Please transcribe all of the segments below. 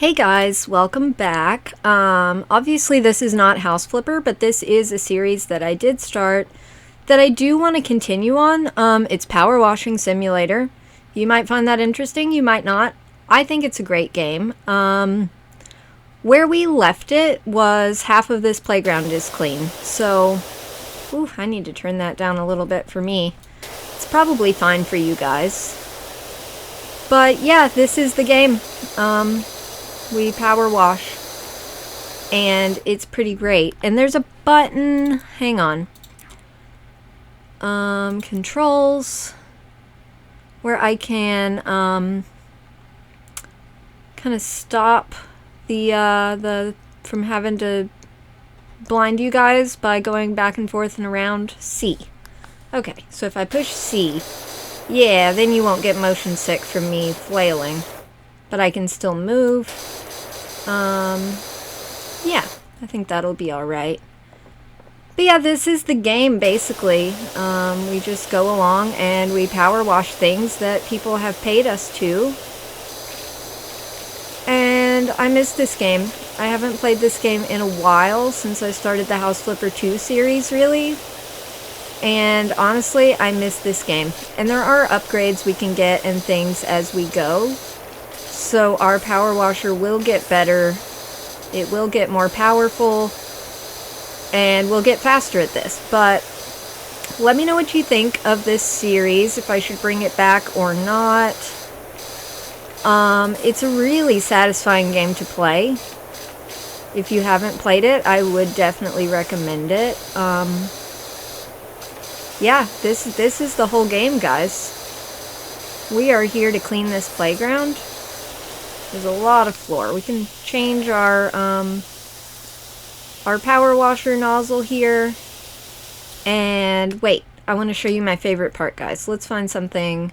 Hey guys, welcome back. Obviously this is not House Flipper, but this is a series that I did start that I do want to continue on. It's Power Washing Simulator. You might find that interesting, you might not. I think it's a great game. Where we left it was half of this playground is clean. So, I need to turn that down a little bit for me. It's probably fine for you guys. But yeah, this is the game. We power wash, and it's pretty great. And there's a button, hang on, controls, where I can kind of stop the from having to blind you guys by going back and forth and around. C. Okay, so if I push C, yeah, then you won't get motion sick from me flailing, but I can still move. Yeah, I think that'll be alright. But yeah, this is the game, basically. We just go along and we power wash things that people have paid us to. And I miss this game. I haven't played this game in a while, since I started the House Flipper 2 series, really. And honestly, I miss this game. And there are upgrades we can get and things as we go. So our power washer will get better, it will get more powerful, and we'll get faster at this. But let me know what you think of this series, if I should bring it back or not. It's a really satisfying game to play. If you haven't played it, I would definitely recommend it. Yeah, this is the whole game, guys. We are here to clean this playground. There's a lot of floor. We can change our power washer nozzle here. And wait, I want to show you my favorite part, guys. Let's find something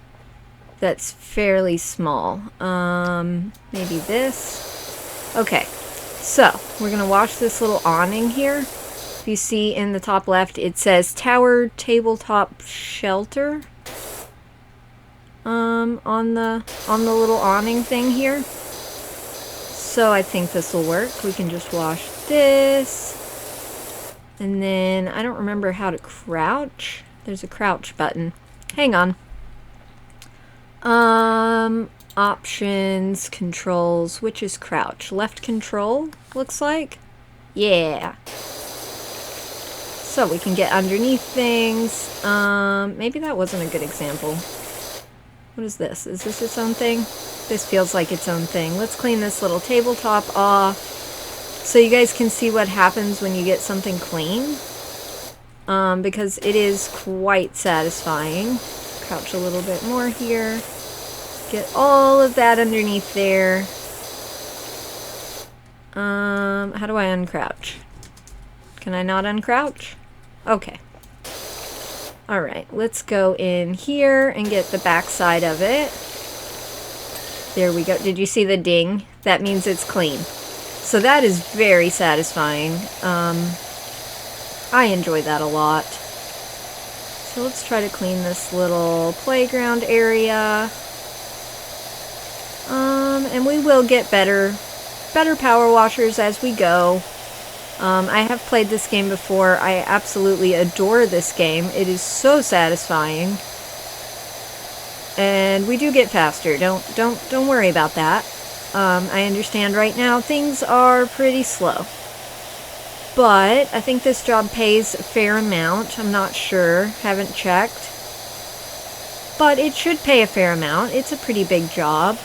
that's fairly small. Maybe this. Okay, so we're gonna wash this little awning here. If you see in the top left, it says Tower Tabletop Shelter. On the little awning thing here. So I think this will work. We can just wash this. And then I don't remember how to crouch. There's a crouch button. Hang on. Options, controls, which is crouch? Left control, looks like. Yeah. So we can get underneath things. Maybe that wasn't a good example. What is this? Is this its own thing? This feels like its own thing. Let's clean this little tabletop off so you guys can see what happens when you get something clean. Because it is quite satisfying. Crouch a little bit more here. Get all of that underneath there. How do I uncrouch? Can I not uncrouch? Okay. Alright, let's go in here and get the back side of it. There we go. Did you see the ding? That means it's clean. So that is very satisfying. I enjoy that a lot. So let's try to clean this little playground area. And we will get better power washers as we go. I have played this game before. I absolutely adore this game. It is so satisfying. And we do get faster. Don't worry about that. I understand right now things are pretty slow. But I think this job pays a fair amount. I'm not sure. Haven't checked. But it should pay a fair amount. It's a pretty big job.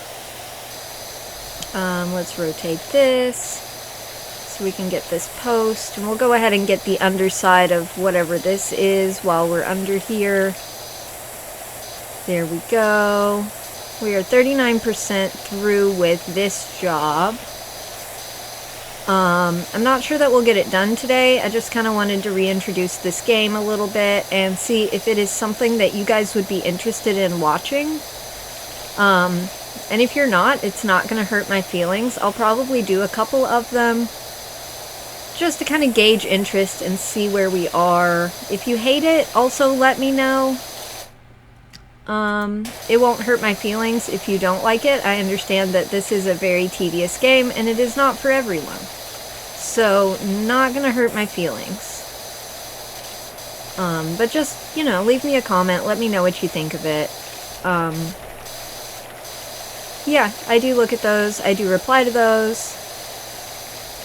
Let's rotate this so we can get this post. And we'll go ahead and get the underside of whatever this is while we're under here. There we go. We are 39% through with this job. I'm not sure that we'll get it done today. I just kind of wanted to reintroduce this game a little bit and see if it is something that you guys would be interested in watching. And if you're not, it's not going to hurt my feelings. I'll probably do a couple of them just to kind of gauge interest and see where we are. If you hate it, also let me know. It won't hurt my feelings if you don't like it. I understand that this is a very tedious game and it is not for everyone. So, not gonna hurt my feelings. But just, you know, leave me a comment. Let me know what you think of it. Yeah, I do look at those. I do reply to those.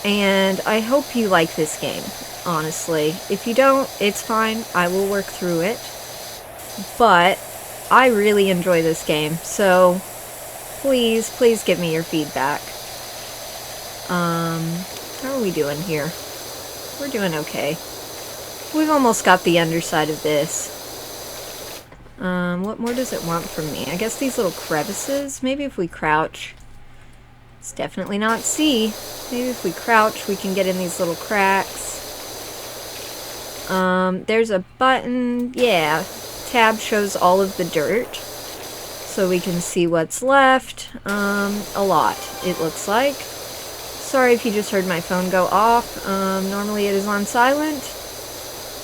And I hope you like this game, honestly. If you don't, it's fine. I will work through it. But I really enjoy this game, so please, please give me your feedback. How are we doing here? We're doing okay. We've almost got the underside of this. What more does it want from me? I guess these little crevices? Maybe if we crouch. It's definitely not C. Maybe if we crouch, we can get in these little cracks. There's a button. Yeah. Tab shows all of the dirt. So we can see what's left. A lot, it looks like. Sorry if you just heard my phone go off. Normally it is on silent.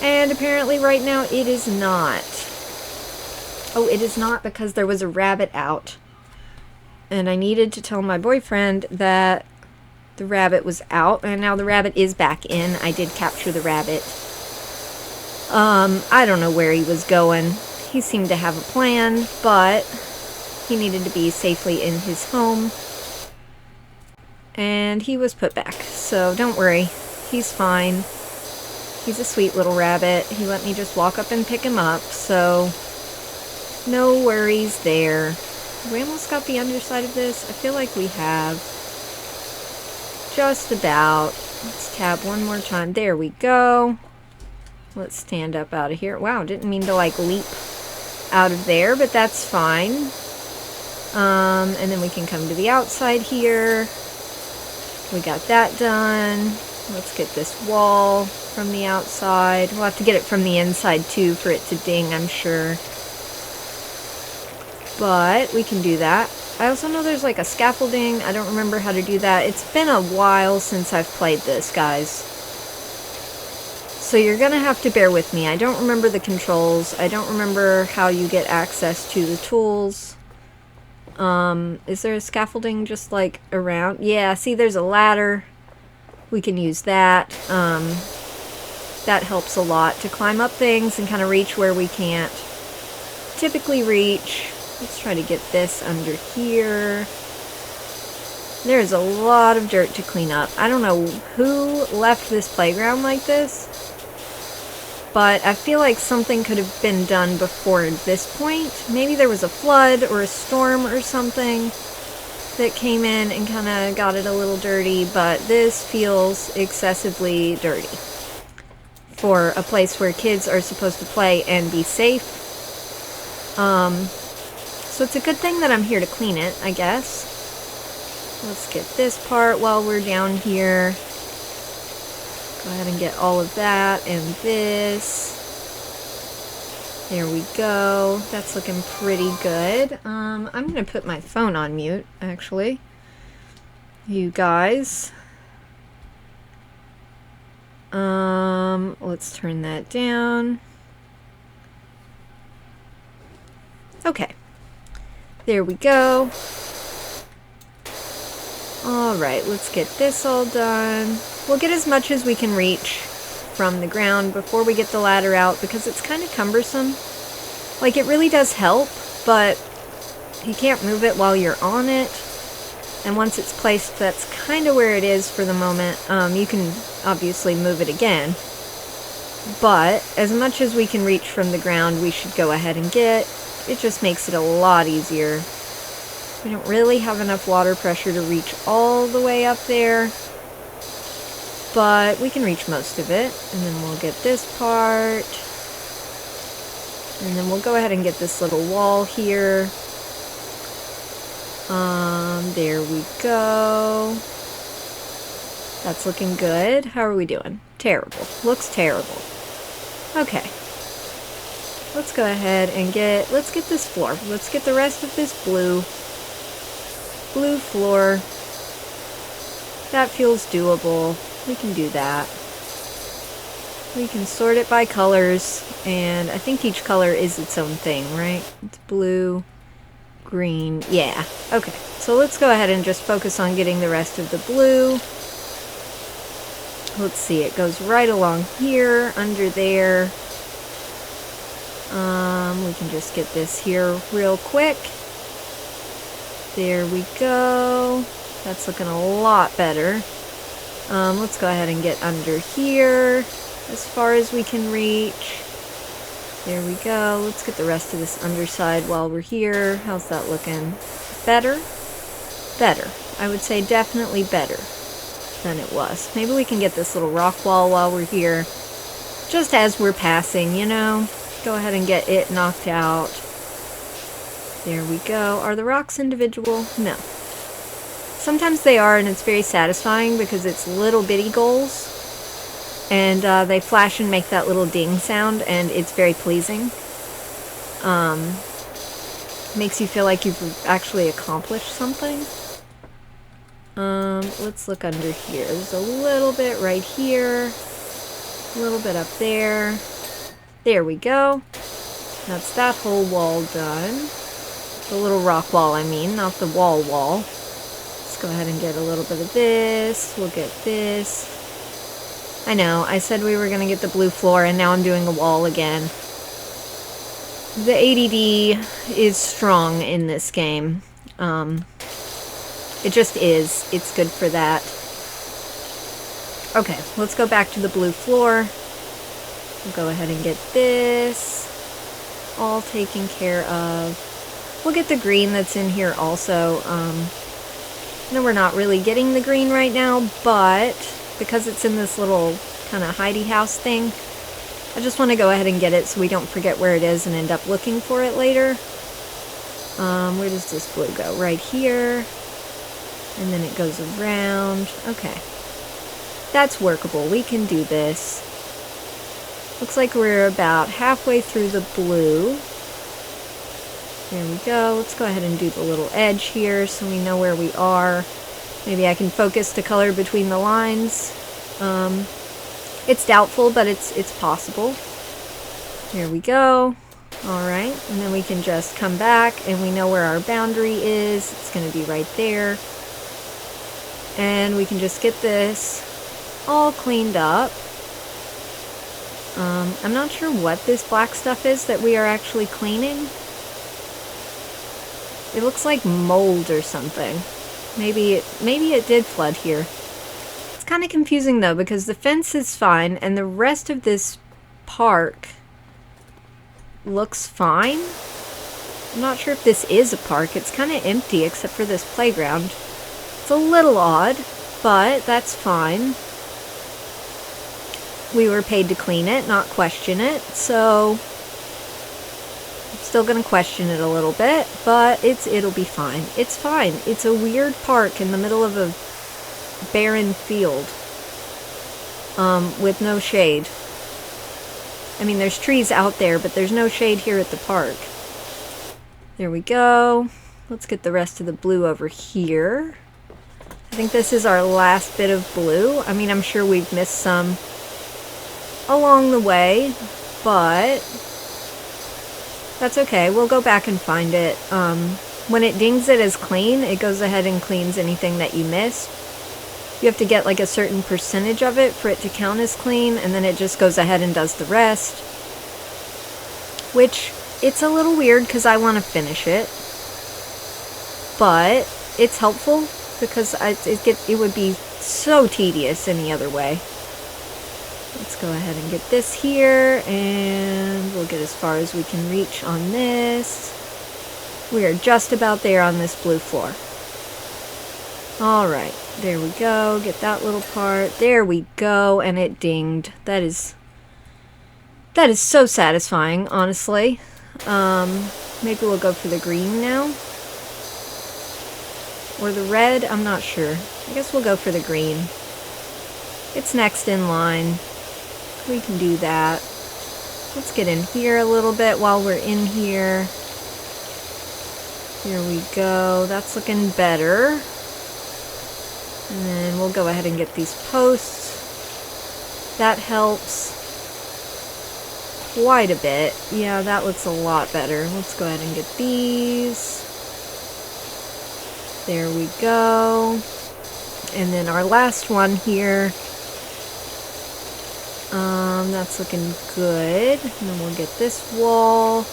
And apparently right now it is not. Oh, it is not because there was a rabbit out. And I needed to tell my boyfriend that the rabbit was out. And now the rabbit is back in. I did capture the rabbit. I don't know where he was going. He seemed to have a plan, but he needed to be safely in his home. And he was put back. So don't worry. He's fine. He's a sweet little rabbit. He let me just walk up and pick him up, so no worries there. We almost got the underside of this. I feel like we have. Just about. Let's tab one more time. There we go. Let's stand up out of here. Wow, didn't mean to like leap out of there, but that's fine. And then we can come to the outside here. We got that done. Let's get this wall from the outside. We'll have to get it from the inside too for it to ding, I'm sure. But we can do that. I also know there's like a scaffolding. I don't remember how to do that. It's been a while since I've played this, guys. So you're gonna have to bear with me. I don't remember the controls. I don't remember how you get access to the tools. Is there a scaffolding just like around? Yeah, see there's a ladder. We can use that. That helps a lot to climb up things and kind of reach where we can't typically reach. Let's try to get this under here. There's a lot of dirt to clean up. I don't know who left this playground like this, but I feel like something could have been done before this point. Maybe there was a flood or a storm or something that came in and kind of got it a little dirty, but this feels excessively dirty for a place where kids are supposed to play and be safe. So it's a good thing that I'm here to clean it, I guess. Let's get this part while we're down here. Go ahead and get all of that and this. There we go. That's looking pretty good. I'm going to put my phone on mute, actually. You guys. Let's turn that down. Okay. There we go. Alright, let's get this all done. We'll get as much as we can reach from the ground before we get the ladder out, because it's kind of cumbersome. Like, it really does help, but you can't move it while you're on it. And once it's placed, that's kind of where it is for the moment. You can obviously move it again. But as much as we can reach from the ground, we should go ahead and get. It just makes it a lot easier. We don't really have enough water pressure to reach all the way up there, but we can reach most of it. And then we'll get this part. And then we'll go ahead and get this little wall here. There we go. That's looking good. How are we doing? Terrible. Looks terrible. Okay. Let's go ahead and let's get this floor. Let's get the rest of this blue floor. That feels doable. We can do that. We can sort it by colors, and I think each color is its own thing, right? It's blue, green, yeah. Okay, so let's go ahead and just focus on getting the rest of the blue. Let's see, it goes right along here, under there. We can just get this here real quick. There we go. That's looking a lot better. Let's go ahead and get under here as far as we can reach. There we go. Let's get the rest of this underside while we're here. How's that looking? Better? Better. I would say definitely better than it was. Maybe we can get this little rock wall while we're here. Just as we're passing, you know. Go ahead and get it knocked out. There we go. Are the rocks individual? No. Sometimes they are, and it's very satisfying because it's little bitty goals. And they flash and make that little ding sound, and it's very pleasing. Makes you feel like you've actually accomplished something. Let's look under here. There's a little bit right here. A little bit up there. There we go. That's that whole wall done. The little rock wall, I mean, not the wall. Let's go ahead and get a little bit of this. We'll get this. I know, I said we were going to get the blue floor, and now I'm doing a wall again. The ADD is strong in this game. It just is. It's good for that. Okay, let's go back to the blue floor. We'll go ahead and get this all taken care of. We'll get the green that's in here also. No, we're not really getting the green right now, but because it's in this little kind of hidey house thing, I just want to go ahead and get it so we don't forget where it is and end up looking for it later. Where does this blue go? Right here. And then it goes around. Okay. That's workable. We can do this. Looks like we're about halfway through the blue. There we go. Let's go ahead and do the little edge here so we know where we are. Maybe I can focus the color between the lines. It's doubtful, but it's possible. There we go. Alright, and then we can just come back and we know where our boundary is. It's going to be right there. And we can just get this all cleaned up. I'm not sure what this black stuff is that we are actually cleaning. It looks like mold or something. Maybe it did flood here. It's kind of confusing though because the fence is fine and the rest of this park looks fine. I'm not sure if this is a park. It's kind of empty except for this playground. It's a little odd, but that's fine. We were paid to clean it, not question it, so I'm still going to question it a little bit, but it'll be fine. It's fine. It's a weird park in the middle of a barren field with no shade. I mean, there's trees out there, but there's no shade here at the park. There we go. Let's get the rest of the blue over here. I think this is our last bit of blue. I mean, I'm sure we've missed some along the way, but that's okay. We'll go back and find it. When it dings it as clean, it goes ahead and cleans anything that you missed. You have to get like a certain percentage of it for it to count as clean, and then it just goes ahead and does the rest. Which, it's a little weird because I want to finish it. But it's helpful because it would be so tedious any other way. Let's go ahead and get this here, and we'll get as far as we can reach on this. We are just about there on this blue floor. Alright, there we go. Get that little part. There we go, and it dinged. That is so satisfying, honestly. Maybe we'll go for the green now. Or the red, I'm not sure. I guess we'll go for the green. It's next in line. We can do that. Let's get in here a little bit while we're in here. Here we go. That's looking better. And then we'll go ahead and get these posts. That helps. quite a bit. Yeah, that looks a lot better. Let's go ahead and get these. There we go. And then our last one here. That's looking good. And then we'll get this wall.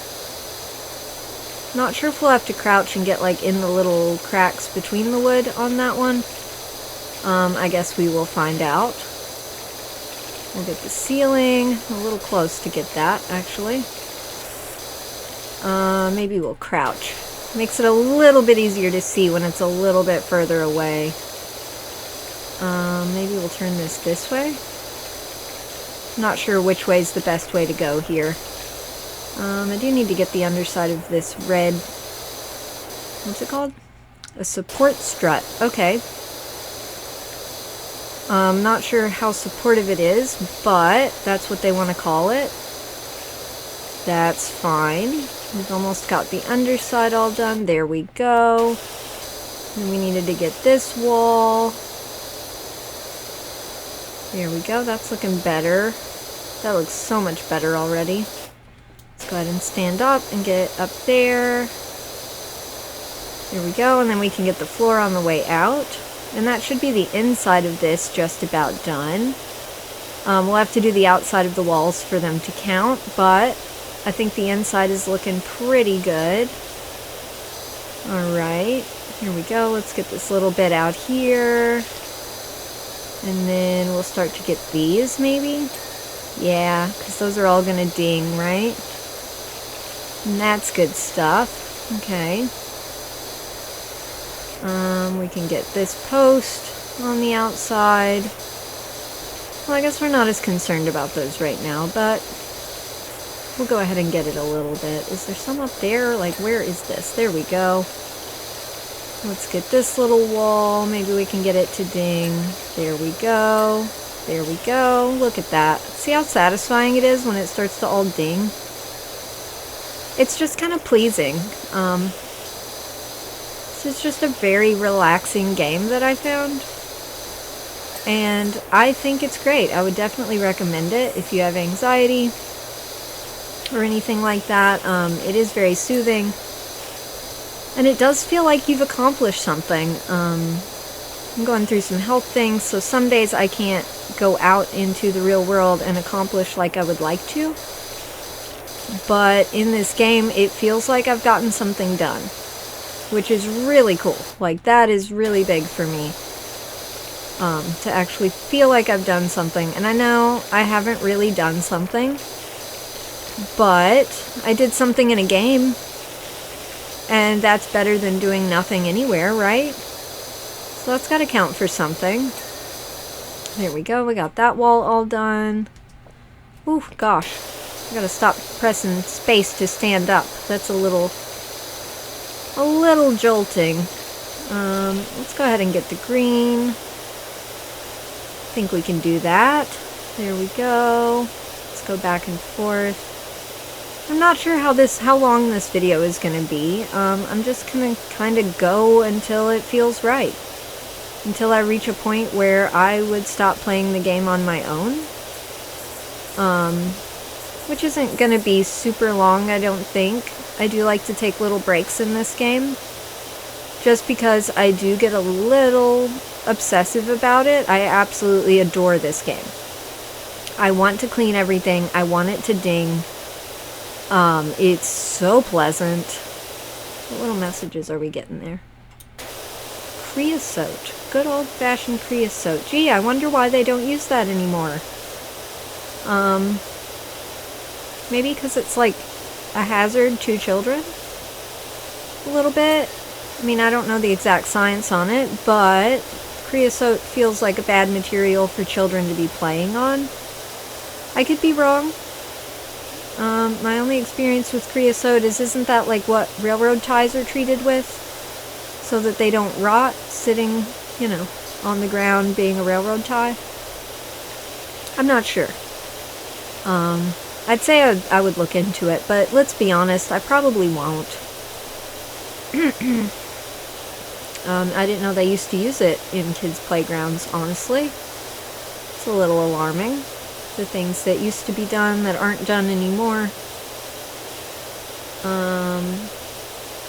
Not sure if we'll have to crouch and get like in the little cracks between the wood on that one. I guess we will find out. We'll get the ceiling. A little close to get that, actually. Maybe we'll crouch. Makes it a little bit easier to see when it's a little bit further away. Maybe we'll turn this way. Not sure which way is the best way to go here. I do need to get the underside of this red... What's it called? A support strut. Okay. Not sure how supportive it is, but that's what they want to call it. That's fine. We've almost got the underside all done. There we go. And we needed to get this wall. There we go. That's looking better. That looks so much better already. Let's go ahead and stand up and get up there. There we go. And then we can get the floor on the way out. And that should be the inside of this just about done. We'll have to do the outside of the walls for them to count, but I think the inside is looking pretty good. Alright, here we go. Let's get this little bit out here. And then we'll start to get these, maybe? Yeah, because those are all going to ding, right? And that's good stuff. Okay. We can get this post on the outside. Well, I guess we're not as concerned about those right now, but we'll go ahead and get it a little bit. Is there some up there? Like, where is this? There we go. Let's get this little wall. Maybe we can get it to ding. There we go. There we go. Look at that. See how satisfying it is when it starts to all ding? It's just kind of pleasing. This is just a very relaxing game that I found. And I think it's great. I would definitely recommend it if you have anxiety or anything like that. It is very soothing. And it does feel like you've accomplished something. I'm going through some health things, so some days I can't go out into the real world and accomplish like I would like to. But in this game, it feels like I've gotten something done, which is really cool. Like, that is really big for me. To actually feel like I've done something. And I know I haven't really done something, but I did something in a game. And that's better than doing nothing anywhere, right? So that's got to count for something. There we go. We got that wall all done. Ooh, gosh. I gotta stop pressing space to stand up. That's a little jolting. Let's go ahead and get the green. I think we can do that. There we go. Let's go back and forth. I'm not sure how long this video is going to be. I'm just going to kind of go until it feels right. Until I reach a point where I would stop playing the game on my own. Which isn't going to be super long, I don't think. I do like to take little breaks in this game. Just because I do get a little obsessive about it. I absolutely adore this game. I want to clean everything. I want it to ding. It's so pleasant. What little messages are we getting there? Creosote. Good old-fashioned creosote. Gee, I wonder why they don't use that anymore. Maybe because it's like a hazard to children? A little bit. I mean, I don't know the exact science on it, but creosote feels like a bad material for children to be playing on. I could be wrong. My only experience with creosote is, isn't that like what railroad ties are treated with? So that they don't rot sitting, you know, on the ground being a railroad tie? I'm not sure. I'd say I would look into it, but let's be honest, I probably won't. I didn't know they used to use it in kids' playgrounds, honestly. It's a little alarming. The things that used to be done that aren't done anymore.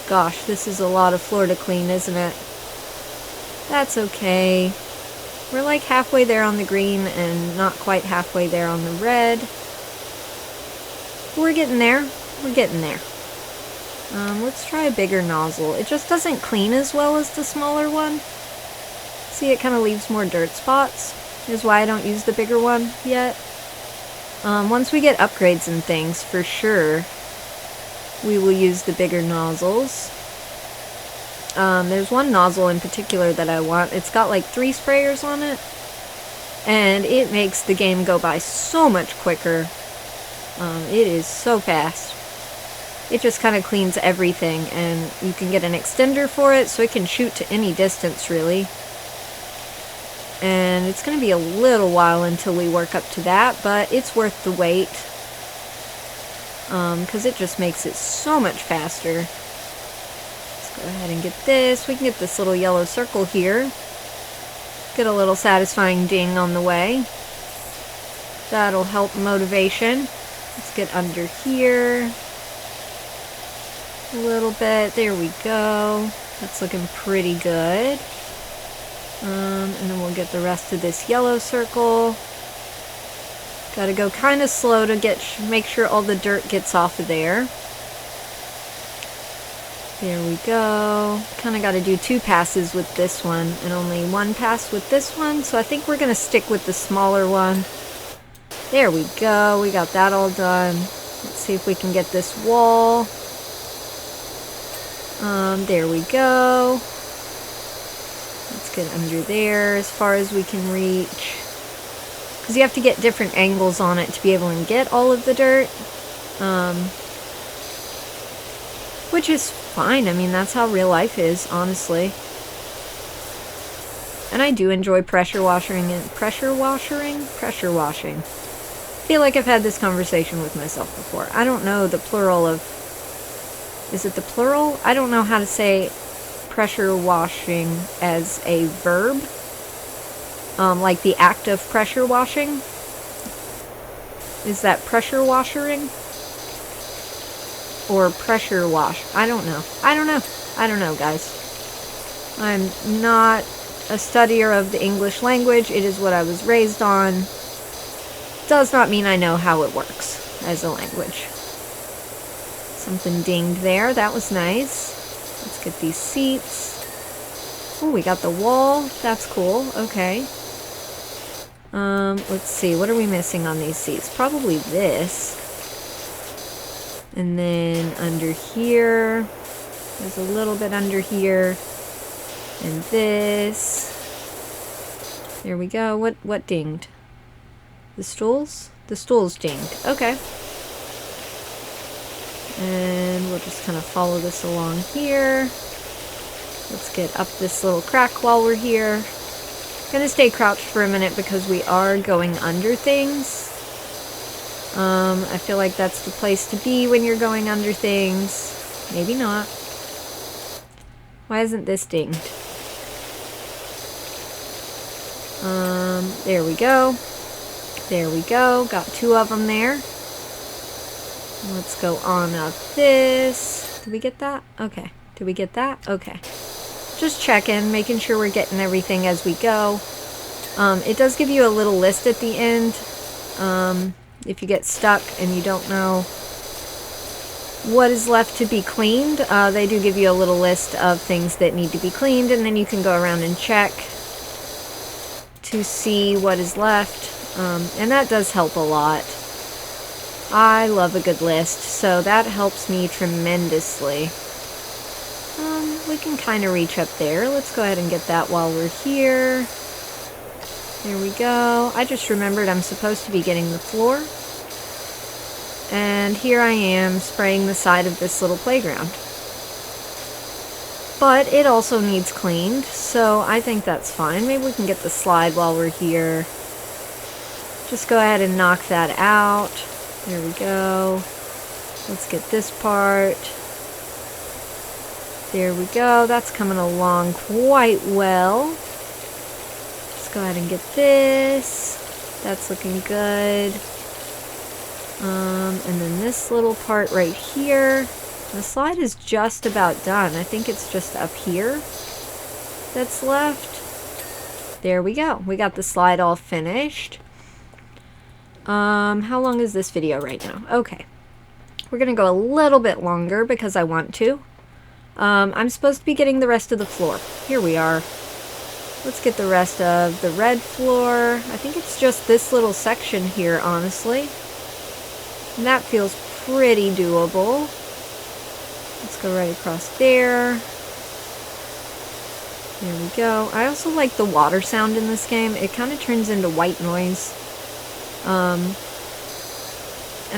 Gosh, this is a lot of floor to clean, isn't it? That's okay. We're like halfway there on the green and not quite halfway there on the red. We're getting there. We're getting there. Let's try a bigger nozzle. It just doesn't clean as well as the smaller one. See, it kind of leaves more dirt spots. Is why I don't use the bigger one yet. Once we get upgrades and things, for sure, we will use the bigger nozzles. There's one nozzle in particular that I want. It's got like 3 sprayers on it, and it makes the game go by so much quicker. It is so fast. It just kind of cleans everything, and you can get an extender for it, so it can shoot to any distance, really. And it's going to be a little while until we work up to that, but it's worth the wait. Because it just makes it so much faster. Let's go ahead and get this. We can get this little yellow circle here. Get a little satisfying ding on the way. That'll help motivation. Let's get under here. A little bit. There we go. That's looking pretty good. And then we'll get the rest of this yellow circle. Gotta go kind of slow to make sure all the dirt gets off of there. There we go. Kind of got to do 2 passes with this one and only 1 pass with this one. So I think we're going to stick with the smaller one. There we go. We got that all done. Let's see if we can get this wall. There we go. Let's get under there as far as we can reach. Because you have to get different angles on it to be able to get all of the dirt. Which is fine. I mean, that's how real life is, honestly. And I do enjoy pressure washing. Pressure washing? Pressure washing. I feel like I've had this conversation with myself before. I don't know the plural of... Is it the plural? I don't know how to say pressure washing as a verb. Like the act of pressure washing. Is that pressure washing? Or pressure wash? I don't know. I don't know, guys. I'm not a studier of the English language. It is what I was raised on. Does not mean I know how it works as a language. Something dinged there. That was nice. Let's get these seats. Oh, we got the wall. That's cool. Okay. Let's see. What are we missing on these seats? Probably this. And then under here. There's a little bit under here. And this. There we go. What dinged? The stools? The stools dinged. Okay. And we'll just kind of follow this along here. Let's get up this little crack while we're here. Gonna stay crouched for a minute because we are going under things. I feel like that's the place to be when you're going under things. Maybe not. Why isn't this dinged? There we go. There we go. Got 2 of them there. Let's go on up this. Did we get that? Okay. Did we get that? Okay. Just checking, making sure we're getting everything as we go. It does give you a little list at the end. If you get stuck and you don't know what is left to be cleaned, they do give you a little list of things that need to be cleaned, and then you can go around and check to see what is left. And that does help a lot. I love a good list, so that helps me tremendously. We can kind of reach up there. Let's go ahead and get that while we're here. There we go. I just remembered I'm supposed to be getting the floor. And here I am spraying the side of this little playground. But it also needs cleaned, so I think that's fine. Maybe we can get the slide while we're here. Just go ahead and knock that out. There we go. Let's get this part. There we go. That's coming along quite well. Let's go ahead and get this. That's looking good. And then this little part right here. The slide is just about done. I think it's just up here that's left. There we go. We got the slide all finished. How long is this video right now? Okay. We're gonna go a little bit longer because I want to. I'm supposed to be getting the rest of the floor. Here we are. Let's get the rest of the red floor. I think it's just this little section here, honestly. And that feels pretty doable. Let's go right across there. There we go. I also like the water sound in this game. It kind of turns into white noise. And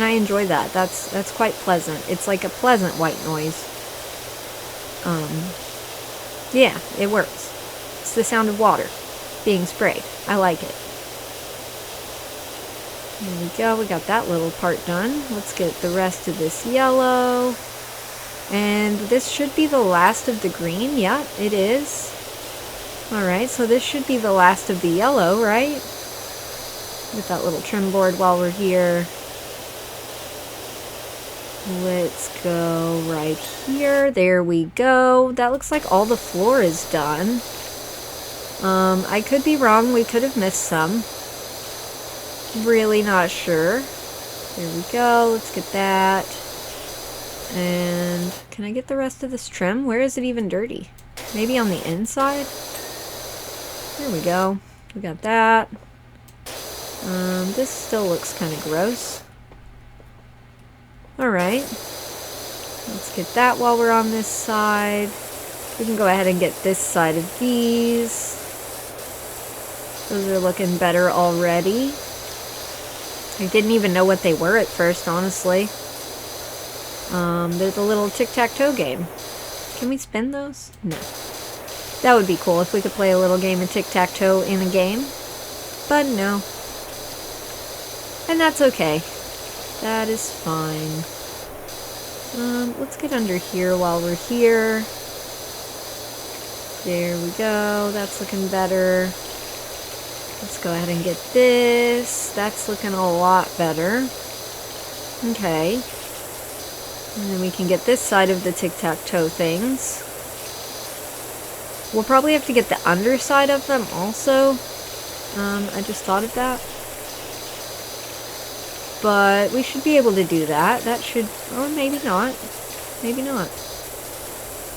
I enjoy that. That's quite pleasant. It's like a pleasant white noise. Yeah, it works. It's the sound of water being sprayed. I like it. There we go. We got that little part done. Let's get the rest of this yellow. And this should be the last of the green. Yeah, it is. Alright, so this should be the last of the yellow, right? With that little trim board while we're here. Let's go right here. There we go. That looks like all the floor is done. I could be wrong. We could have missed some. Really not sure. There we go. Let's get that. And can I get the rest of this trim? Where is it even dirty? Maybe on the inside? There we go. We got that. This still looks kind of gross. Alright. Let's get that while we're on this side. We can go ahead and get this side of these. Those are looking better already. I didn't even know what they were at first, honestly. There's a little tic-tac-toe game. Can we spin those? No. That would be cool if we could play a little game of tic-tac-toe in a game. But no. And that's okay. That is fine. Let's get under here while we're here. There we go. That's looking better. Let's go ahead and get this. That's looking a lot better. Okay. And then we can get this side of the tic-tac-toe things. We'll probably have to get the underside of them also. I just thought of that. But we should be able to do that. That should... or maybe not. Maybe not.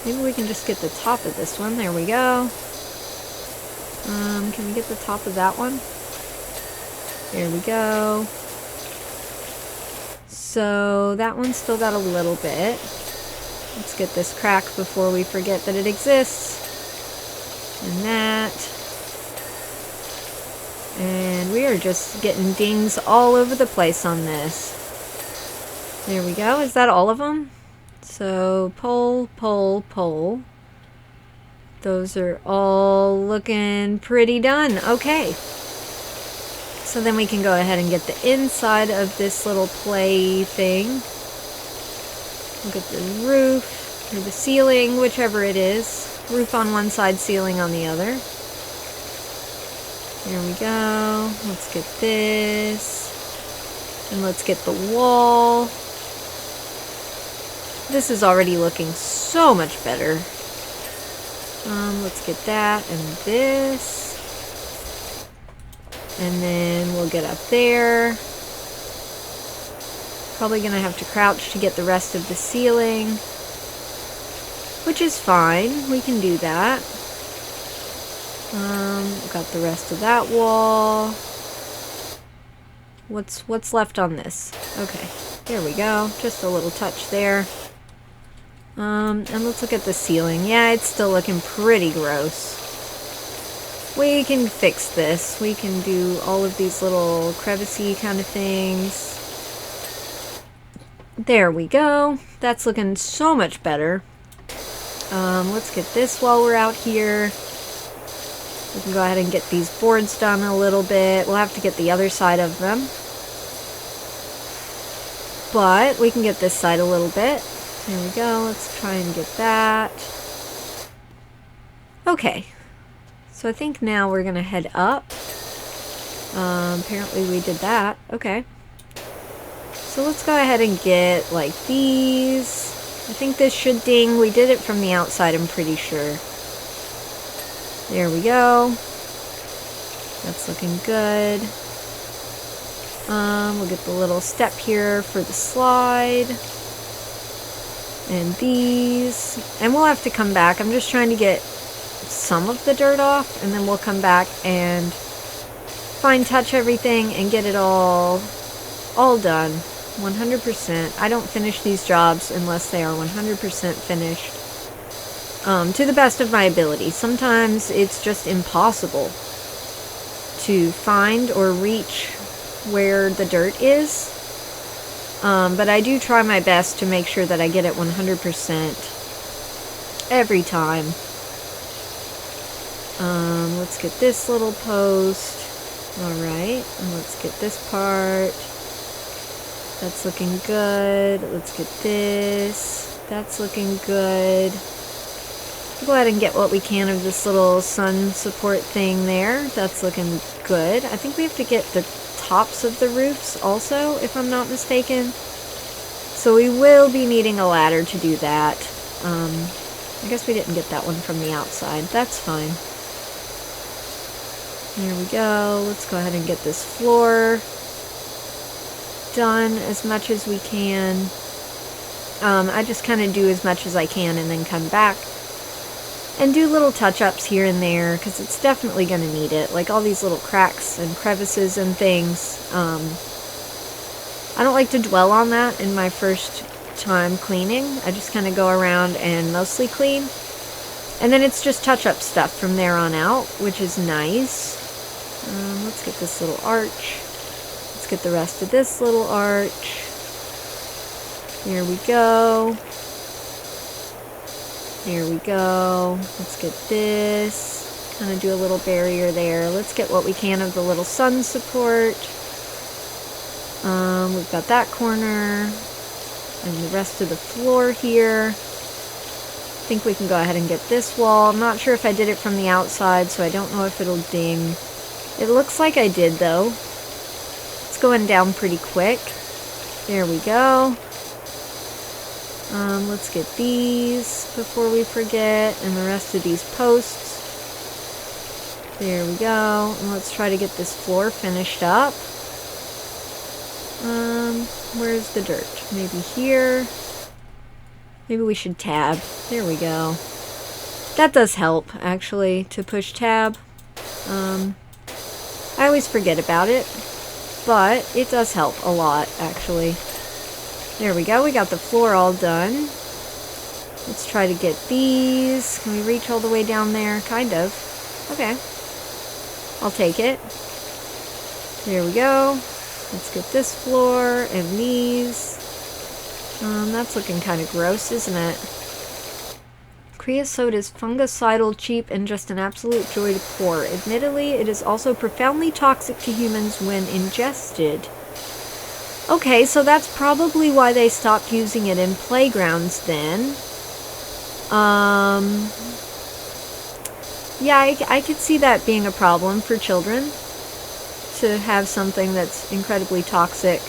Maybe we can just get the top of this one. There we go. Can we get the top of that one? There we go. So that one's still got a little bit. Let's get this crack before we forget that it exists. And that. And we are just getting dings all over the place on this. There we go. Is that all of them? So pull, pull, pull. Those are all looking pretty done. Okay. So then we can go ahead and get the inside of this little play thing. We'll get the roof, or the ceiling, whichever it is. Roof on one side, ceiling on the other. There we go. Let's get this. And let's get the wall. This is already looking so much better. Let's get that and this. And then we'll get up there. Probably gonna have to crouch to get the rest of the ceiling. Which is fine. We can do that. Got the rest of that wall. What's left on this? Okay. There we go. Just a little touch there. And let's look at the ceiling. Yeah, it's still looking pretty gross. We can fix this. We can do all of these little crevice-y kind of things. There we go. That's looking so much better. Let's get this while we're out here. We can go ahead and get these boards done a little bit. We'll have to get the other side of them. But we can get this side a little bit. There we go. Let's try and get that. Okay. So I think now we're going to head up. Apparently we did that. Okay. So let's go ahead and get, like, these. I think this should ding. We did it from the outside, I'm pretty sure. There we go. That's looking good. We'll get the little step here for the slide. And these. And we'll have to come back. I'm just trying to get some of the dirt off, and then we'll come back and fine touch everything and get it all done. 100%. I don't finish these jobs unless they are 100% finished. To the best of my ability. Sometimes it's just impossible to find or reach where the dirt is. But I do try my best to make sure that I get it 100% every time. Let's get this little post. Alright, and let's get this part. That's looking good. Let's get this. That's looking good. Go ahead and get what we can of this little sun support thing there. That's looking good. I think we have to get the tops of the roofs also, if I'm not mistaken. So we will be needing a ladder to do that. I guess we didn't get that one from the outside. That's fine. There we go. Let's go ahead and get this floor done as much as we can. I just kind of do as much as I can and then come back and do little touch-ups here and there, because it's definitely going to need it. Like all these little cracks and crevices and things. I don't like to dwell on that in my first time cleaning. I just kind of go around and mostly clean. And then it's just touch-up stuff from there on out, which is nice. Let's get this little arch. Let's get the rest of this little arch. There we go. There we go. Let's get this. Kind of do a little barrier there. Let's get what we can of the little sun support. We've got that corner. And the rest of the floor here. I think we can go ahead and get this wall. I'm not sure if I did it from the outside, so I don't know if it'll ding. It looks like I did, though. It's going down pretty quick. There we go. Let's get these before we forget, and the rest of these posts. There we go. And let's try to get this floor finished up. Where's the dirt? Maybe here. Maybe we should tab. There we go. That does help, actually, to push tab. I always forget about it, but it does help a lot, actually. There we go. We got the floor all done. Let's try to get these. Can we reach all the way down there? Kind of. Okay. I'll take it. There we go. Let's get this floor and these. That's looking kind of gross, isn't it? Creosote is fungicidal, cheap, and just an absolute joy to pour. Admittedly, it is also profoundly toxic to humans when ingested. Okay, so that's probably why they stopped using it in playgrounds then. Yeah, I could see that being a problem for children. To have something that's incredibly toxic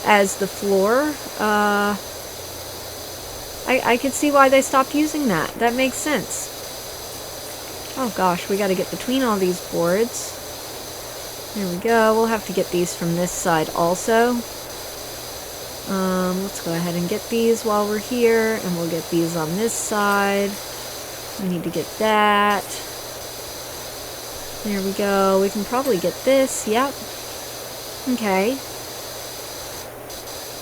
as the floor. I could see why they stopped using that. That makes sense. Oh gosh, we gotta get between all these boards. There we go. We'll have to get these from this side also. Let's go ahead and get these while we're here, and we'll get these on this side. We need to get that. There we go. We can probably get this. Yep. Okay.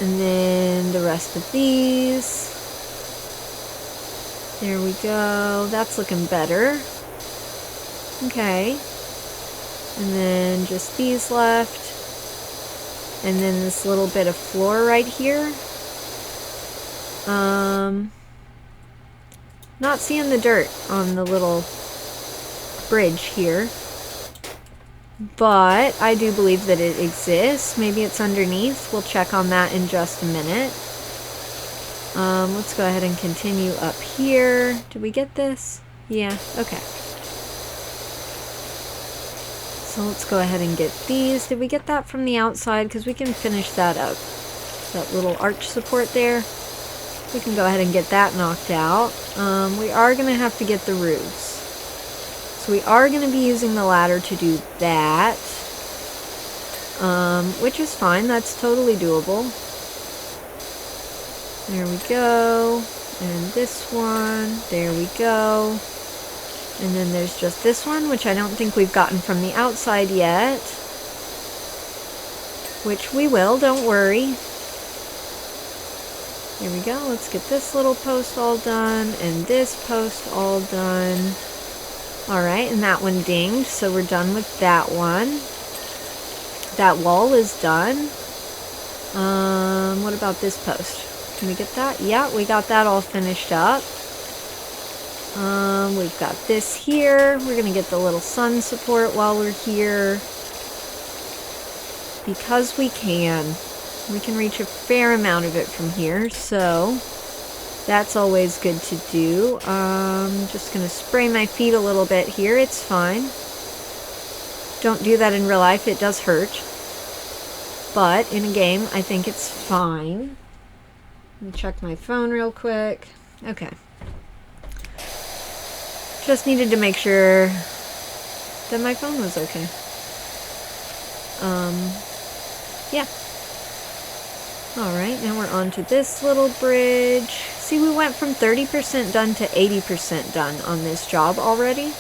And then the rest of these. There we go. That's looking better. Okay. And then just these left. And then this little bit of floor right here. Not seeing the dirt on the little bridge here. But I do believe that it exists. Maybe it's underneath. We'll check on that in just a minute. Let's go ahead and continue up here. Did we get this? Yeah, okay. So let's go ahead and get these. Did we get that from the outside? Because we can finish that up. That little arch support there. We can go ahead and get that knocked out. We are going to have to get the roofs. So we are going to be using the ladder to do that. Which is fine. That's totally doable. There we go. And this one. There we go. And then there's just this one, which I don't think we've gotten from the outside yet. Which we will, don't worry. Here we go. Let's get this little post all done and this post all done. Alright, and that one dinged, so we're done with that one. That wall is done. What about this post? Can we get that? Yeah, we got that all finished up. We've got this here. We're going to get the little sun support while we're here. Because we can. We can reach a fair amount of it from here, so that's always good to do. Just going to spray my feet a little bit here. It's fine. Don't do that in real life. It does hurt. But in a game, I think it's fine. Let me check my phone real quick. Okay. Just needed to make sure that my phone was okay. Yeah. Alright, now we're on to this little bridge. See, we went from 30% done to 80% done on this job already.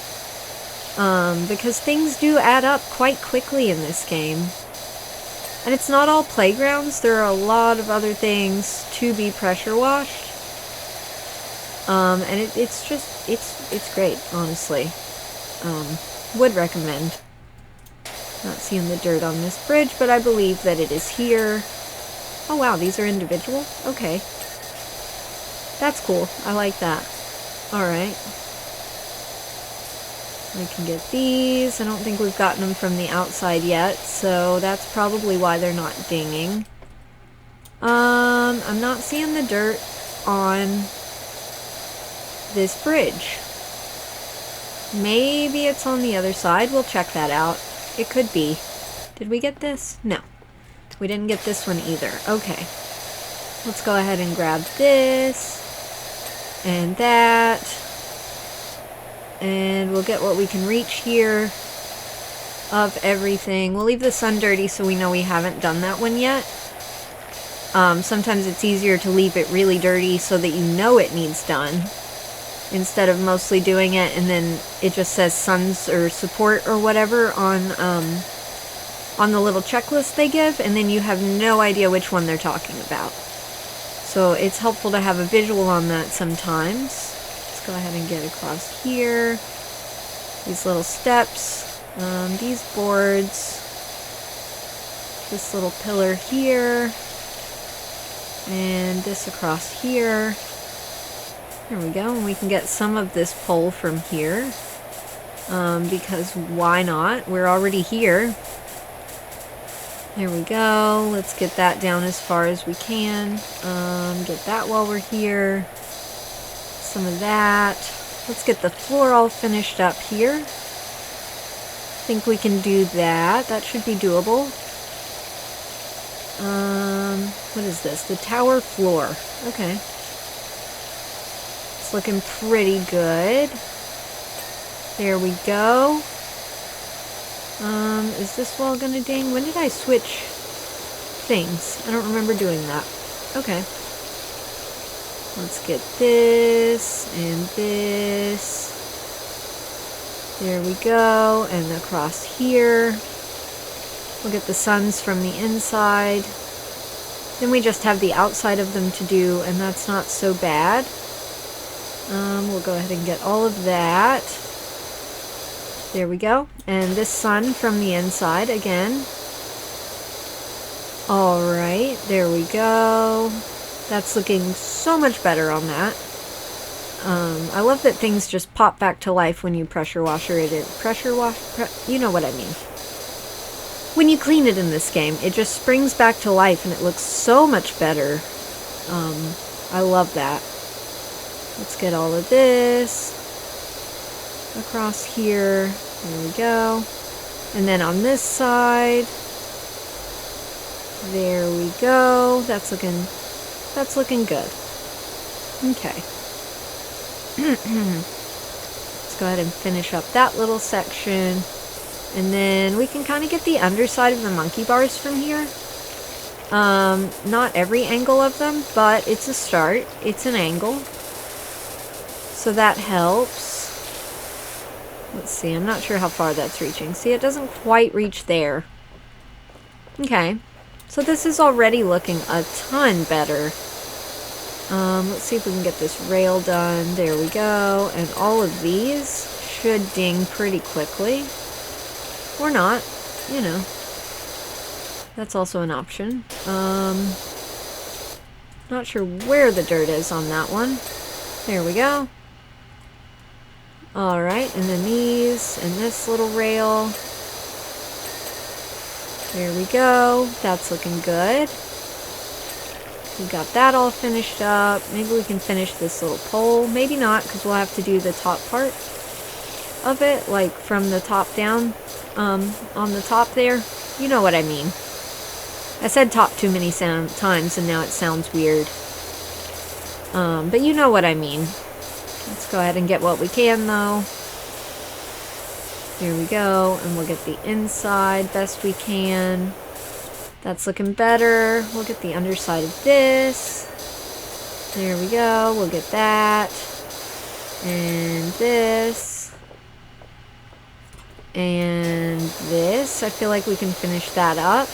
Because things do add up quite quickly in this game. And it's not all playgrounds. There are a lot of other things to be pressure washed. And it's just, it's great, honestly. Would recommend. Not seeing the dirt on this bridge, but I believe that it is here. Oh wow, these are individual? Okay. That's cool. I like that. Alright. We can get these. I don't think we've gotten them from the outside yet, so that's probably why they're not dinging. I'm not seeing the dirt on this bridge. Maybe it's on the other side. We'll check that out. It could be. Did we get this? No. We didn't get this one either. Okay. Let's go ahead and grab this. And that. And we'll get what we can reach here of everything. We'll leave the sun dirty so we know we haven't done that one yet. Sometimes it's easier to leave it really dirty so that you know it needs done, instead of mostly doing it and then it just says suns or support or whatever on the little checklist they give, and then you have no idea which one they're talking about. So it's helpful to have a visual on that sometimes. Let's go ahead and get across here. These little steps, these boards, this little pillar here, and this across here. There we go, and we can get some of this pole from here, because why not? We're already here. There we go. Let's get that down as far as we can. Get that while we're here. Some of that. Let's get the floor all finished up here. I think we can do that. That should be doable. What is this? The tower floor. Okay. It's looking pretty good. There we go. Is this wall gonna ding? When did I switch things? I don't remember doing that. Okay. Let's get this and this. There we go. And across here. We'll get the suns from the inside. Then we just have the outside of them to do, and that's not so bad. We'll go ahead and get all of that. There we go. And this sun from the inside again. Alright, there we go. That's looking so much better on that. I love that things just pop back to life when you pressure washer it in. You know what I mean. When you clean it in this game, it just springs back to life and it looks so much better. I love that. Let's get all of this across here. There we go. And then on this side, there we go. That's looking good. Okay. Let's go ahead and finish up that little section. And then we can kind of get the underside of the monkey bars from here. Not every angle of them, but it's a start. It's an angle. So that helps. Let's see, I'm not sure how far that's reaching. See, it doesn't quite reach there. Okay. So this is already looking a ton better. Let's see if we can get this rail done. There we go. And all of these should ding pretty quickly. Or not, you know. That's also an option. Not sure where the dirt is on that one. There we go. Alright, and then these, and this little rail. There we go. That's looking good. We got that all finished up. Maybe we can finish this little pole. Maybe not, because we'll have to do the top part of it, like from the top down, on the top there. You know what I mean. I said top too many times, and now it sounds weird. But you know what I mean. Let's go ahead and get what we can, though. Here we go, and we'll get the inside best we can. That's looking better. We'll get the underside of this. There we go. We'll get that. And this. And this. I feel like we can finish that up.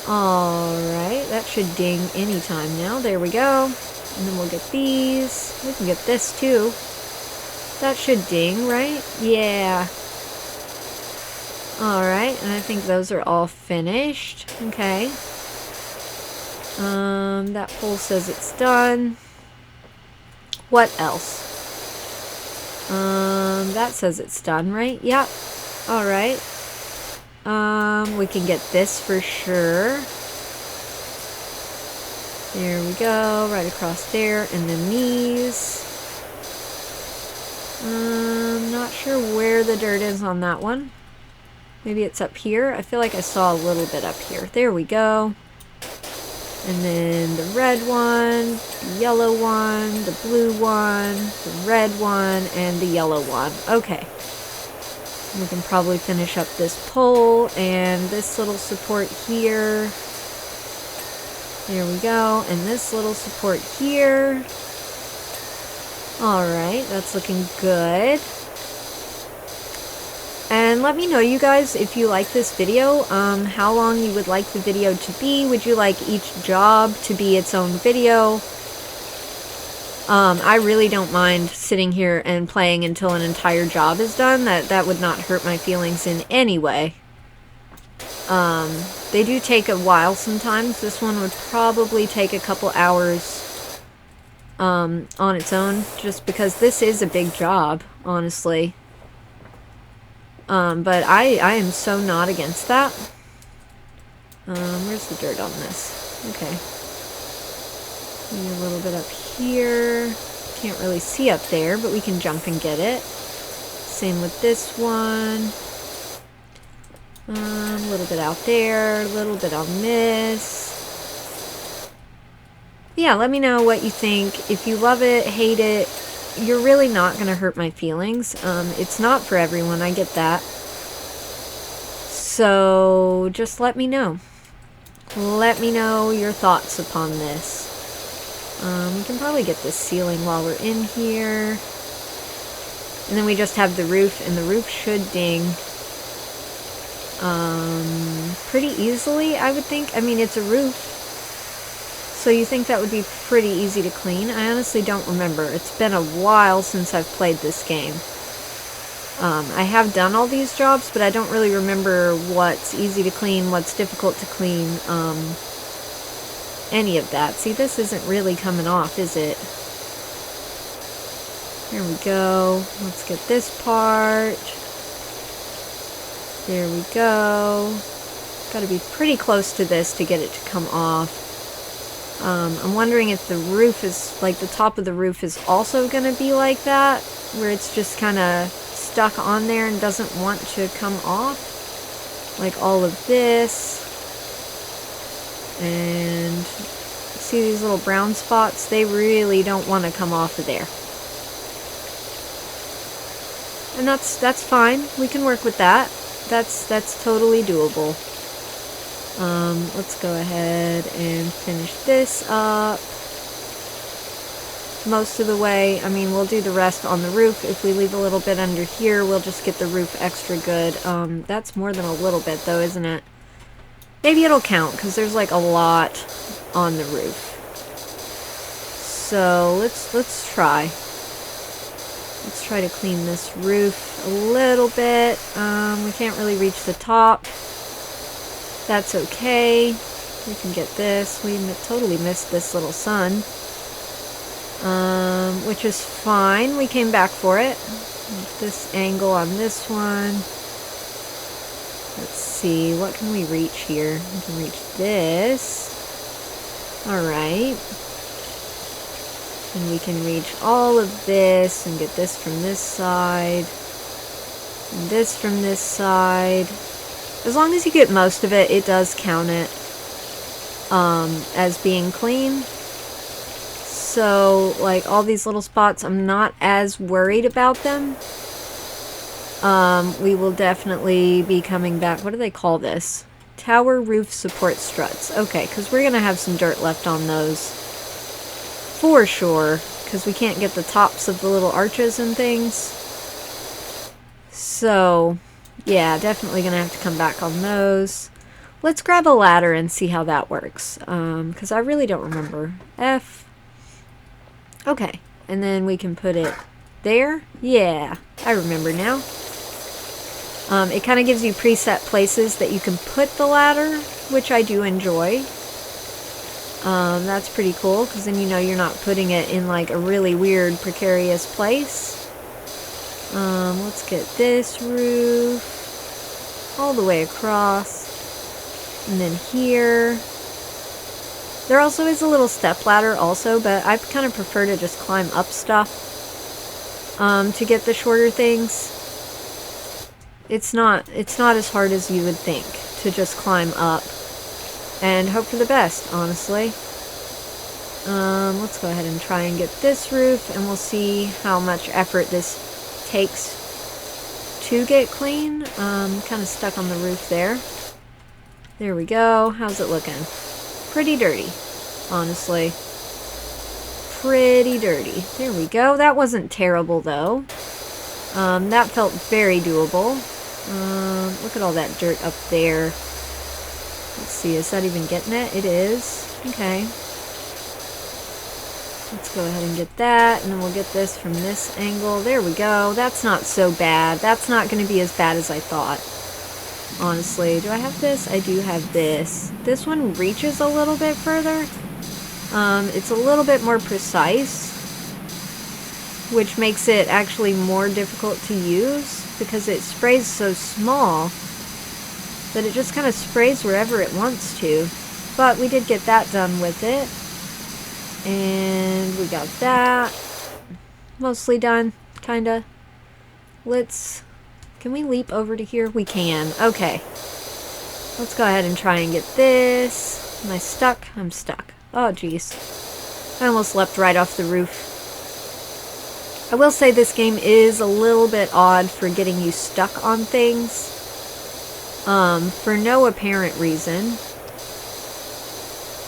Alright, that should ding anytime now. There we go. And then we'll get these. We can get this too. That should ding, right? Yeah. Alright, and I think those are all finished. Okay. That pole says it's done. What else? That says it's done, right? Yep. Alright. We can get this for sure. There we go, right across there, and then these. Not sure where the dirt is on that one. Maybe it's up here. I feel like I saw a little bit up here. There we go. And then the red one, the yellow one, the blue one, the red one, and the yellow one. Okay. We can probably finish up this pole and this little support here. There we go. And this little support here. Alright, that's looking good. And let me know, you guys, if you like this video, how long you would like the video to be. Would you like each job to be its own video? I really don't mind sitting here and playing until an entire job is done. That would not hurt my feelings in any way. They do take a while sometimes. This one would probably take a couple hours on its own, just because this is a big job, honestly. But I am so not against that. Where's the dirt on this? Okay. Maybe a little bit up here. Can't really see up there, but we can jump and get it. Same with this one. A little bit out there, a little bit on this. Yeah, let me know what you think. If you love it, hate it, you're really not going to hurt my feelings. It's not for everyone, I get that. So just let me know. Let me know your thoughts upon this. We can probably get this ceiling while we're in here. And then we just have the roof, and the roof should ding pretty easily, I would think. I mean, it's a roof, so you think that would be pretty easy to clean. I honestly don't remember. It's been a while since I've played this game. I have done all these jobs, but I don't really remember what's easy to clean, what's difficult to clean, any of that. See, this isn't really coming off, is it? Here we go. Let's get this part. There we go. Got to be pretty close to this to get it to come off. I'm wondering if the roof is, like the top of the roof is also going to be like that, where it's just kind of stuck on there and doesn't want to come off. Like all of this. And see these little brown spots? They really don't want to come off of there. And that's fine. We can work with that. That's totally doable. Let's go ahead and finish this up. Most of the way. I mean, we'll do the rest on the roof. If we leave a little bit under here, we'll just get the roof extra good. That's more than a little bit though, isn't it? Maybe it'll count because there's like a lot on the roof. So let's try. Let's try to clean this roof a little bit. We can't really reach the top. That's okay. We can get this. We totally missed this little sun. Which is fine. We came back for it. This angle on this one. Let's see. What can we reach here? We can reach this. Alright. And we can reach all of this and get this from this side. And this from this side. As long as you get most of it, it does count it as being clean. So, like, all these little spots, I'm not as worried about them. We will definitely be coming back. What do they call this? Tower roof support struts. Okay, because we're going to have some dirt left on those. For sure. Because we can't get the tops of the little arches and things. So, yeah, definitely going to have to come back on those. Let's grab a ladder and see how that works. Because I really don't remember. F. Okay, and then we can put it there. Yeah, I remember now. It kind of gives you preset places that you can put the ladder, which I do enjoy. That's pretty cool, because then you know you're not putting it in like a really weird, precarious place. Let's get this roof all the way across. And then here. There also is a little step ladder also, but I kind of prefer to just climb up stuff to get the shorter things. It's not as hard as you would think to just climb up and hope for the best, honestly. Let's go ahead and try and get this roof, and we'll see how much effort this takes to get clean. Kind of stuck on the roof there. There we go. How's it looking? Pretty dirty, honestly. Pretty dirty. There we go. That wasn't terrible, though. That felt very doable. Look at all that dirt up there. Let's see, is that even getting it? It is. Okay. Let's go ahead and get that, and then we'll get this from this angle. There we go. That's not so bad. That's not going to be as bad as I thought. Honestly, do I have this? I do have this. This one reaches a little bit further. It's a little bit more precise, which makes it actually more difficult to use because it sprays so small that it just kind of sprays wherever it wants to. But we did get that done with it. And we got that mostly done, kinda. Can we leap over to here? We can. Okay. Let's go ahead and try and get this. Am I stuck? I'm stuck. Oh, jeez. I almost leapt right off the roof. I will say this game is a little bit odd for getting you stuck on things. For no apparent reason.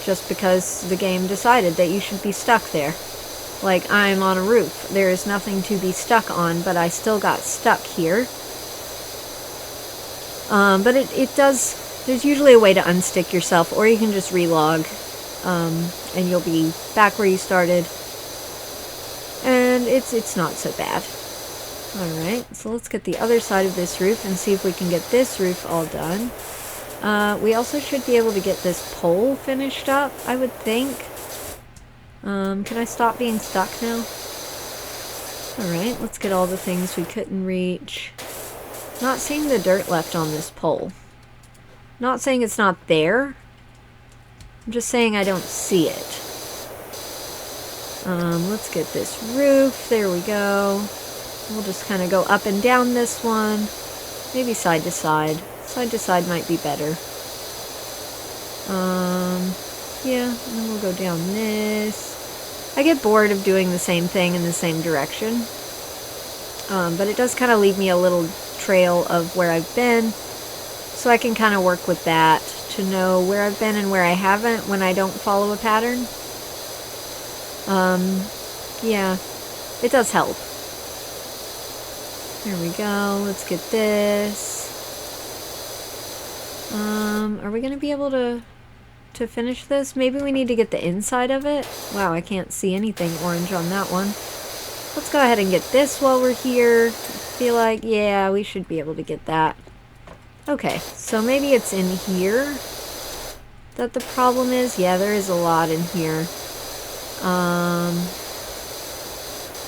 Just because the game decided that you should be stuck there. Like, I'm on a roof. There is nothing to be stuck on, but I still got stuck here. But it does, there's usually a way to unstick yourself, or you can just relog, and you'll be back where you started. And it's not so bad. Alright, so let's get the other side of this roof and see if we can get this roof all done. We also should be able to get this pole finished up, I would think. Can I stop being stuck now? Alright, let's get all the things we couldn't reach. Not seeing the dirt left on this pole. Not saying it's not there. I'm just saying I don't see it. Let's get this roof. There we go. We'll just kind of go up and down this one. Maybe side to side. Side to side might be better. Yeah, and then we'll go down this. I get bored of doing the same thing in the same direction. But it does kind of leave me a little trail of where I've been. So I can kind of work with that to know where I've been and where I haven't when I don't follow a pattern. Yeah, it does help. There we go. Let's get this. Are we going to be able to finish this? Maybe we need to get the inside of it. Wow, I can't see anything orange on that one. Let's go ahead and get this while we're here. I feel like, yeah, we should be able to get that. Okay, so maybe it's in here that the problem is. Yeah, there is a lot in here.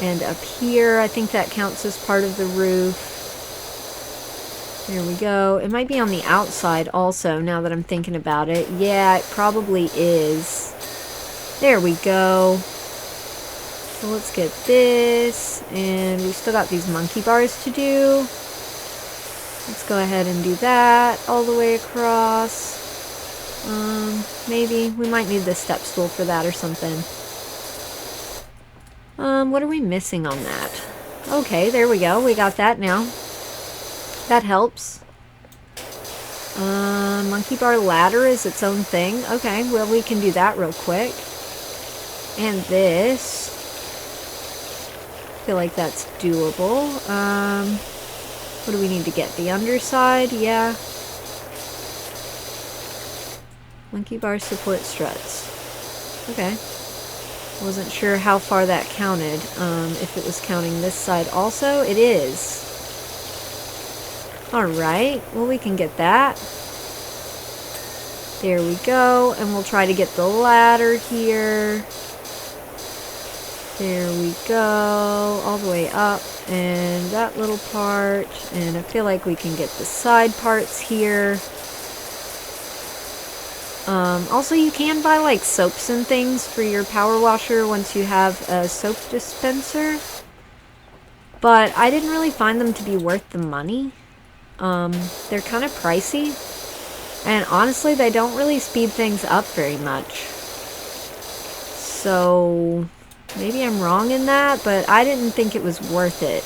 And up here, I think that counts as part of the roof. There we go. It might be on the outside also, now that I'm thinking about it. Yeah, it probably is. There we go. So let's get this, and we've still got these monkey bars to do. Let's go ahead and do that all the way across. Maybe we might need the step stool for that or something. What are we missing on that? Okay, there we go. We got that now. That helps. Monkey bar ladder is its own thing. Okay, well, we can do that real quick. And this. I feel like that's doable. What do we need to get? The underside? Yeah. Monkey bar support struts. Okay. Wasn't sure how far that counted. If it was counting this side also. It is. Alright. Well, we can get that. There we go. And we'll try to get the ladder here. There we go. All the way up. And that little part. And I feel like we can get the side parts here. Also, you can buy like soaps and things for your power washer once you have a soap dispenser. But I didn't really find them to be worth the money. They're kind of pricey. And honestly, they don't really speed things up very much. So maybe I'm wrong in that, but I didn't think it was worth it.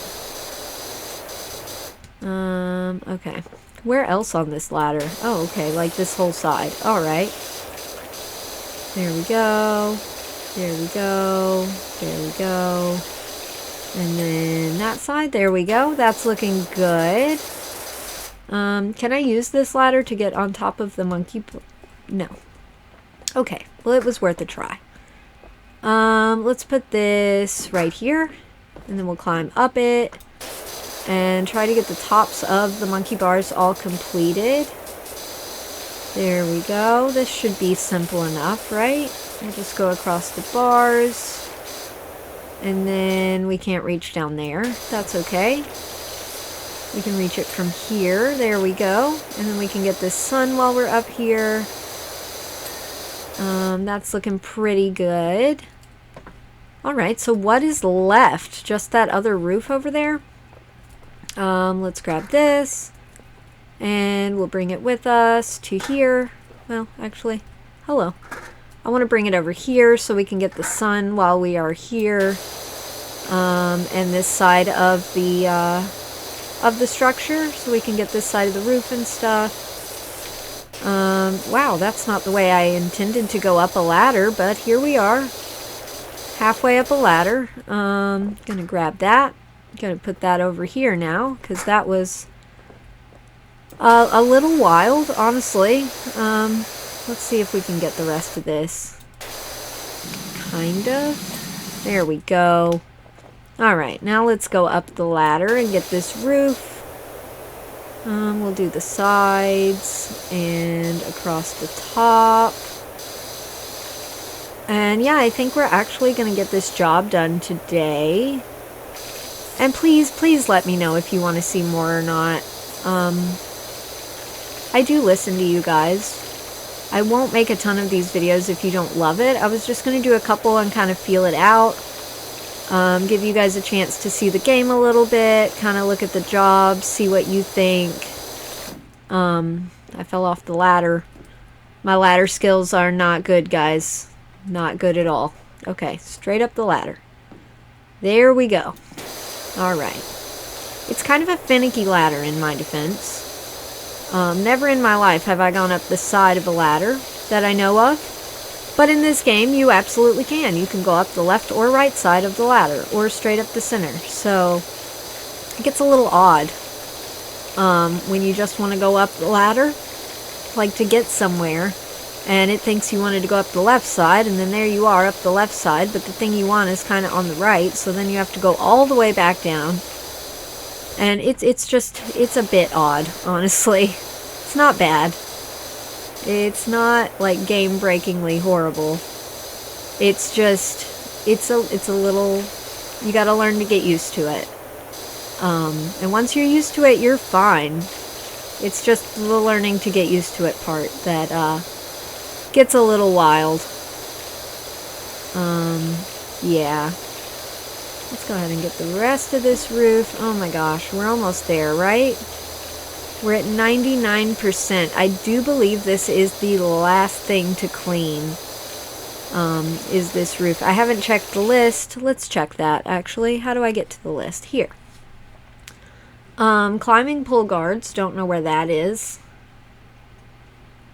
Okay. Where else on this ladder? Oh, okay, like this whole side. Alright. There we go. There we go. There we go. And then that side. There we go. That's looking good. Can I use this ladder to get on top of the monkey? No. Okay. Well, it was worth a try. Let's put this right here. And then we'll climb up it. And try to get the tops of the monkey bars all completed. There we go. This should be simple enough, right? We'll just go across the bars. And then we can't reach down there. That's okay. We can reach it from here. There we go. And then we can get this sun while we're up here. That's looking pretty good. Alright, so what is left? Just that other roof over there? Let's grab this, and we'll bring it with us to here. Well, actually, hello. I want to bring it over here so we can get the sun while we are here, and this side of the structure, so we can get this side of the roof and stuff. Wow, that's not the way I intended to go up a ladder, but here we are, halfway up a ladder. Gonna grab that. Gonna put that over here now, because that was a little wild, honestly. Let's see if we can get the rest of this. Kind of. There we go. Alright, now let's go up the ladder and get this roof. We'll do the sides and across the top. And yeah, I think we're actually gonna get this job done today. And please, please let me know if you want to see more or not. I do listen to you guys. I won't make a ton of these videos if you don't love it. I was just going to do a couple and kind of feel it out. Give you guys a chance to see the game a little bit, kind of look at the jobs, see what you think. I fell off the ladder. My ladder skills are not good, guys. Not good at all. Okay, straight up the ladder. There we go. Alright. It's kind of a finicky ladder in my defense. Never in my life have I gone up the side of a ladder that I know of. But in this game, you absolutely can. You can go up the left or right side of the ladder, or straight up the center. So, it gets a little odd when you just want to go up the ladder, like to get somewhere, and it thinks you wanted to go up the left side, and then there you are up the left side, but the thing you want is kind of on the right, so then you have to go all the way back down. And it's a bit odd, honestly. It's not bad. It's not like game-breakingly horrible. It's just, it's a little, you gotta learn to get used to it. And once you're used to it, you're fine. It's just the learning to get used to it part that gets a little wild. Yeah. Let's go ahead and get the rest of this roof. Oh my gosh, we're almost there, right? We're at 99%. I do believe this is the last thing to clean, is this roof. I haven't checked the list. Let's check that, actually. How do I get to the list? Here. Climbing pole guards. Don't know where that is.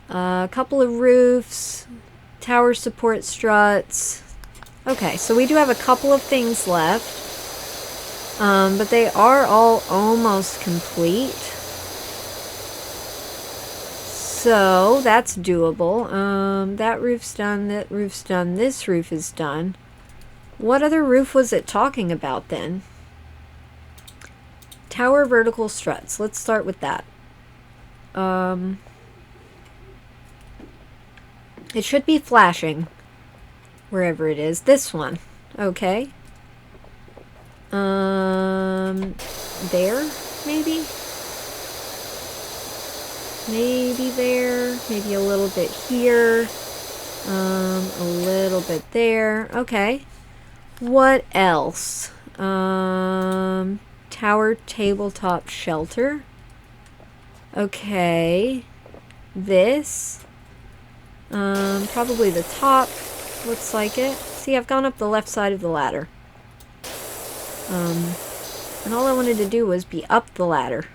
A couple of roofs. Tower support struts. Okay, so we do have a couple of things left. But they are all almost complete. So, that's doable. That roof's done, that roof's done, this roof is done. What other roof was it talking about then? Tower vertical struts. Let's start with that. It should be flashing. Wherever it is. This one. Okay. There? Maybe? Maybe there, maybe a little bit here, a little bit there. Okay. What else? Tower tabletop shelter. Okay. This. Probably the top. Looks like it. See, I've gone up the left side of the ladder. And all I wanted to do was be up the ladder.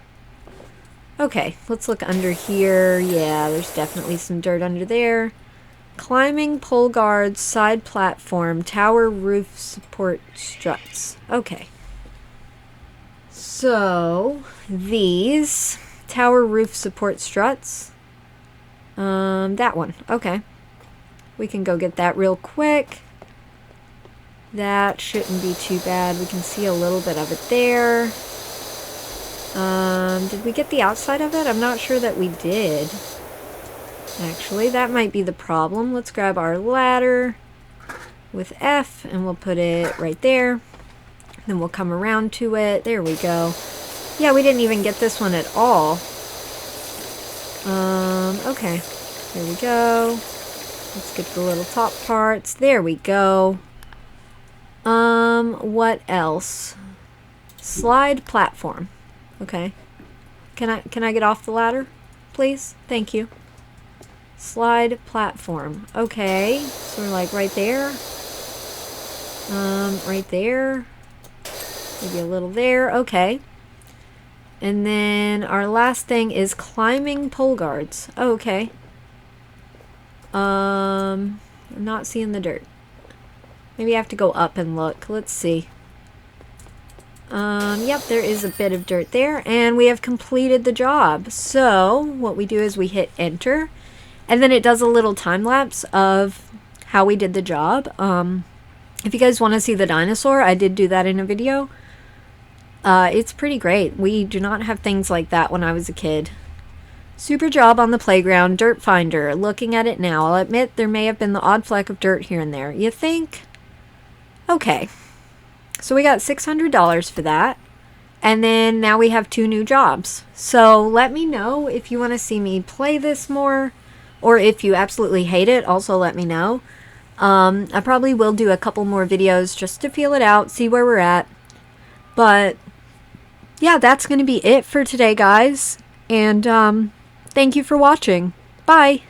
Okay, let's look under here. Yeah, there's definitely some dirt under there. Climbing pole guards, side platform, tower roof support struts. Okay. So, these tower roof support struts. That one. Okay. We can go get that real quick. That shouldn't be too bad. We can see a little bit of it there. Did we get the outside of it? I'm not sure that we did. Actually, that might be the problem. Let's grab our ladder with F, and we'll put it right there. Then we'll come around to it. There we go. Yeah, we didn't even get this one at all. Okay. There we go. Let's get the little top parts. There we go. What else? Slide platform. Okay. Can I get off the ladder, please? Thank you. Slide platform. Okay. So we're like right there. Right there. Maybe a little there. Okay. And then our last thing is climbing pole guards. Oh, okay. I'm not seeing the dirt. Maybe I have to go up and look. Let's see. Yep, there is a bit of dirt there, and we have completed the job. So, what we do is we hit enter, and then it does a little time lapse of how we did the job. If you guys want to see the dinosaur, I did do that in a video. It's pretty great. We do not have things like that when I was a kid. Super job on the playground, dirt finder. Looking at it now, I'll admit there may have been the odd fleck of dirt here and there. You think? Okay. So we got $600 for that. And then now we have 2 new jobs. So let me know if you want to see me play this more, or if you absolutely hate it, also let me know. I probably will do a couple more videos just to feel it out, see where we're at. But yeah, that's going to be it for today, guys. And thank you for watching. Bye.